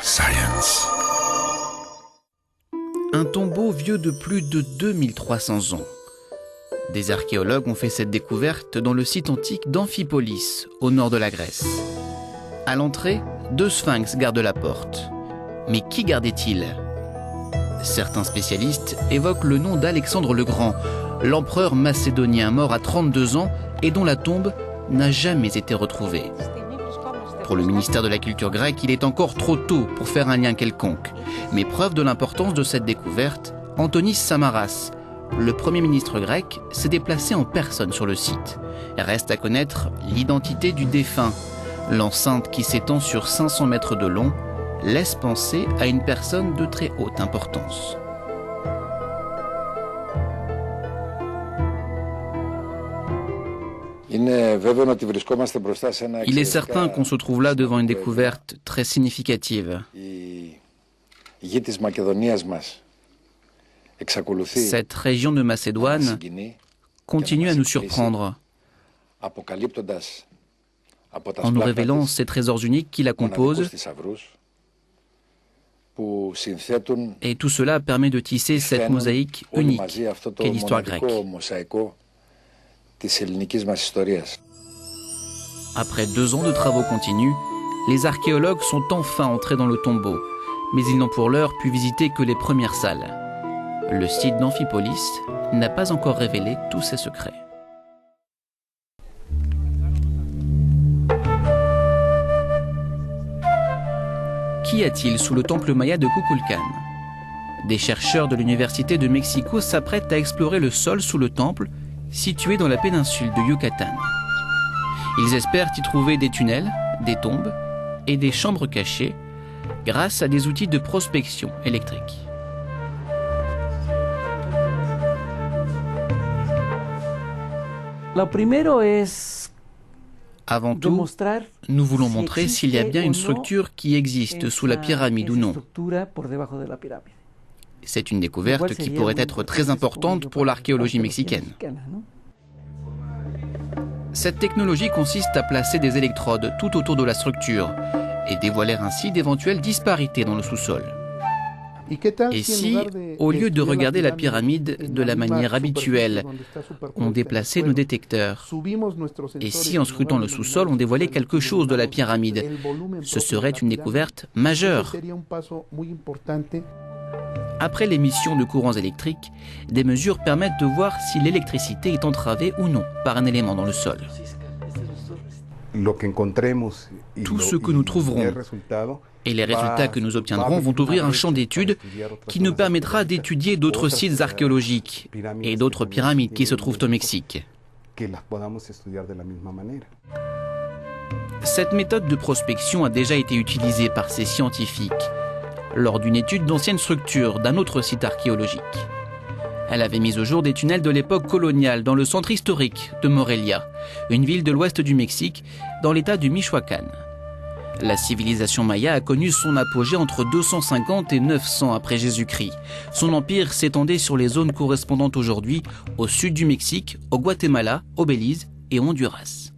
Science. Un tombeau vieux de plus de 2300 ans. Des archéologues ont fait cette découverte dans le site antique d'Amphipolis, au nord de la Grèce. À l'entrée, 2 sphinx gardent la porte. Mais qui gardait-il ? Certains spécialistes évoquent le nom d'Alexandre le Grand, l'empereur macédonien mort à 32 ans et dont la tombe n'a jamais été retrouvée. Pour le ministère de la Culture grecque, il est encore trop tôt pour faire un lien quelconque. Mais preuve de l'importance de cette découverte, Antonis Samaras, le Premier ministre grec, s'est déplacé en personne sur le site. Reste à connaître l'identité du défunt. L'enceinte qui s'étend sur 500 mètres de long laisse penser à une personne de très haute importance. Il est certain qu'on se trouve là devant une découverte très significative. Cette région de Macédoine continue à nous surprendre en nous révélant ces trésors uniques qui la composent. Et tout cela permet de tisser cette mosaïque unique qu'est l'histoire grecque. Après 2 ans de travaux continus, les archéologues sont enfin entrés dans le tombeau, mais ils n'ont pour l'heure pu visiter que les premières salles. Le site d'Amphipolis n'a pas encore révélé tous ses secrets. Qu'y a-t-il sous le temple maya de Kukulkan ? Des chercheurs de l'Université de Mexico s'apprêtent à explorer le sol sous le temple, situé dans la péninsule de Yucatan. Ils espèrent y trouver des tunnels, des tombes et des chambres cachées grâce à des outils de prospection électrique. Avant tout, nous voulons montrer s'il y a bien une structure qui existe sous la pyramide ou non. C'est une découverte qui pourrait être très importante pour l'archéologie mexicaine. Cette technologie consiste à placer des électrodes tout autour de la structure et dévoiler ainsi d'éventuelles disparités dans le sous-sol. Et si, au lieu de regarder la pyramide de la manière habituelle, on déplaçait nos détecteurs? Et si, en scrutant le sous-sol, on dévoilait quelque chose de la pyramide? Ce serait une découverte majeure. Après l'émission de courants électriques, des mesures permettent de voir si l'électricité est entravée ou non par un élément dans le sol. Tout ce que nous trouverons et les résultats que nous obtiendrons vont ouvrir un champ d'études qui nous permettra d'étudier d'autres sites archéologiques et d'autres pyramides qui se trouvent au Mexique. Cette méthode de prospection a déjà été utilisée par ces scientifiques lors d'une étude d'anciennes structures d'un autre site archéologique. Elle avait mis au jour des tunnels de l'époque coloniale dans le centre historique de Morelia, une ville de l'ouest du Mexique, dans l'état du Michoacán. La civilisation maya a connu son apogée entre 250 et 900 après Jésus-Christ. Son empire s'étendait sur les zones correspondantes aujourd'hui au sud du Mexique, au Guatemala, au Belize et au Honduras.